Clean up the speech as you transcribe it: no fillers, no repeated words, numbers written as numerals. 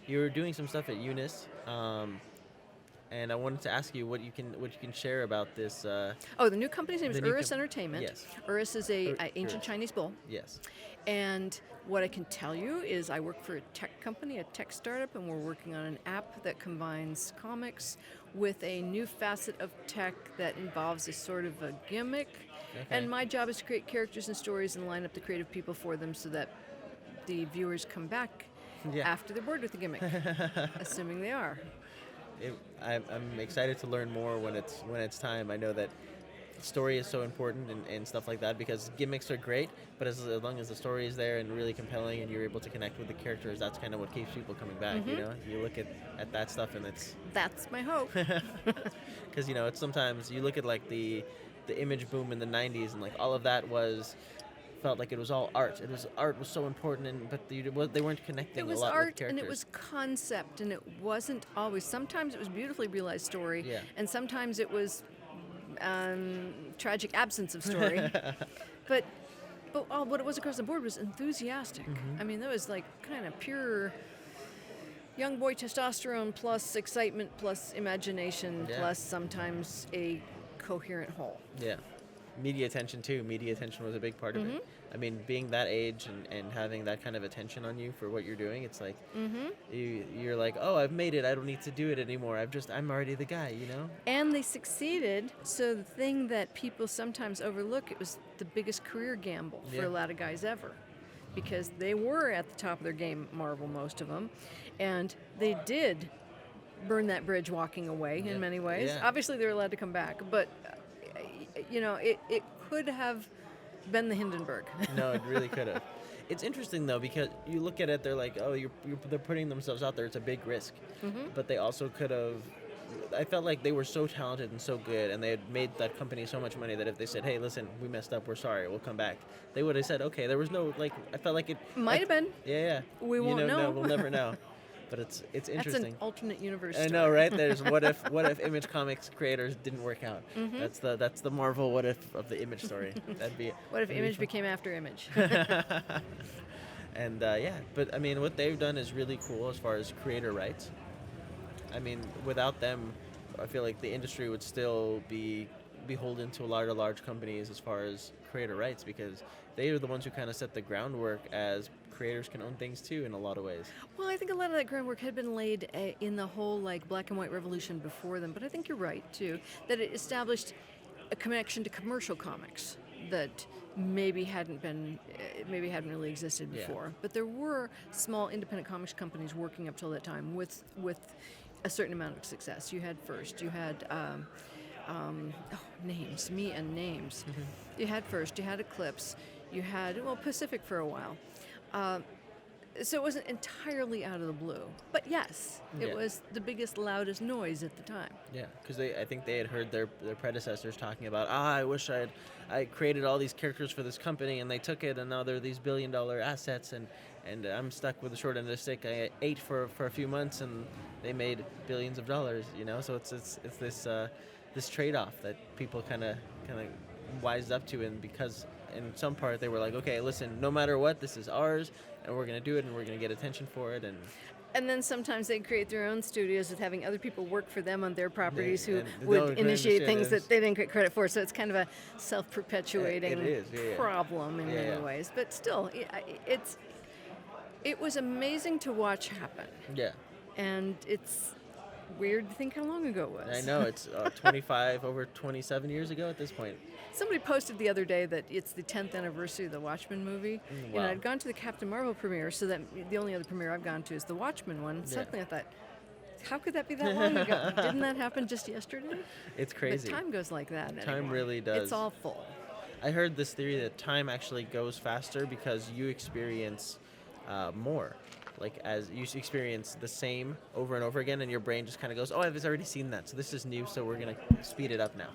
you're doing some stuff at Eunice, and I wanted to ask you what you can share about this. Oh, the new company's name is The new Urus com- Entertainment. yes. Urus is a ancient Curious. Chinese bull. Yes. And what I can tell you is I work for a tech company, a tech startup, and we're working on an app that combines comics with a new facet of tech that involves a sort of a gimmick. Okay. And my job is to create characters and stories and line up the creative people for them so that the viewers come back Yeah. after they're bored with the gimmick, assuming they are. I'm excited to learn more when it's time. I know that story is so important and stuff like that because gimmicks are great, but as long as the story is there and really compelling and you're able to connect with the characters, that's kind of what keeps people coming back. You know, you look at that stuff and That's my hope. because it's sometimes you look at like the image boom in the 90s and like all of that felt like it was all art. Art was so important, but they weren't connecting It was a lot with art characters. and it was concept, and it wasn't always. Sometimes it was beautifully realized story, Yeah. and sometimes it was tragic absence of story. but what it was across the board was enthusiastic. I mean, that was like kind of pure young boy testosterone plus excitement plus imagination Yeah. plus sometimes a coherent whole. Yeah. Media attention too. Media attention was a big part of it. I mean, being that age and having that kind of attention on you for what you're doing, it's like you're like, oh, I've made it. I don't need to do it anymore. I'm already the guy, you know? And they succeeded. So the thing that people sometimes overlook, it was the biggest career gamble for Yeah. a lot of guys ever. Because they were at the top of their game, Marvel, most of them. And they did burn that bridge walking away in many ways. Yeah. Obviously, they were allowed to come back. But, it could have been the Hindenburg. No, it really could have. It's interesting though because you look at it, they're like, oh, they're putting themselves out there. It's a big risk, but they also could have. I felt like they were so talented and so good, and they had made that company so much money that if they said, "Hey, listen, we messed up. We're sorry. We'll come back," they would have said, "Okay." There was no like. I felt like it Might have been. Yeah. We won't know. No, we'll never know. But it's That's interesting. an alternate universe I story. know, right? There's what if Image Comics creators didn't work out? That's the Marvel what if of the Image story. That'd be What if that'd be Image fun. became after Image? And but I mean, what they've done is really cool as far as creator rights. I mean, without them, I feel like the industry would still be beholden to a lot of large companies as far as creator rights because they are the ones who kind of set the groundwork as creators can own things too in a lot of ways. Well, I think a lot of that groundwork had been laid in the whole like black and white revolution before them, but I think you're right too that it established a connection to commercial comics that maybe hadn't really existed Yeah. before. But there were small independent comics companies working up till that time with a certain amount of success. You had First, you had names. You had First, you had Eclipse, you had Pacific for a while. So it wasn't entirely out of the blue. But yes, it Yeah. was the biggest, loudest noise at the time. Yeah, because I think they had heard their predecessors talking about, I wish I created all these characters for this company and they took it and now they're these billion-dollar assets and I'm stuck with the short end of the stick. I ate for a few months and they made billions of dollars, you know. So it's this trade-off that people kind of wised up to, and because in some part they were like, okay, listen, no matter what, this is ours and we're gonna do it and we're gonna get attention for it And then sometimes they create their own studios with having other people work for them on their properties who and would they'll initiate understand things this. that they didn't get credit for. So it's kind of a self-perpetuating It is, yeah. problem in Yeah, many yeah. ways. But still, it was amazing to watch happen. Yeah. And it's weird to think how long ago it was. I know, it's over 27 years ago at this point. Somebody posted the other day that it's the 10th anniversary of the Watchmen movie. Wow. And I'd gone to the Captain Marvel premiere, so that the only other premiere I've gone to is the Watchmen one. Yeah. Suddenly I thought, how could that be that long ago? Didn't that happen just yesterday? It's crazy. But time goes like that. Time anymore. really does. It's all full. I heard this theory that time actually goes faster because you experience more. Like, as you experience the same over and over again, and your brain just kind of goes, oh, I've already seen that, so this is new, so we're going to speed it up now.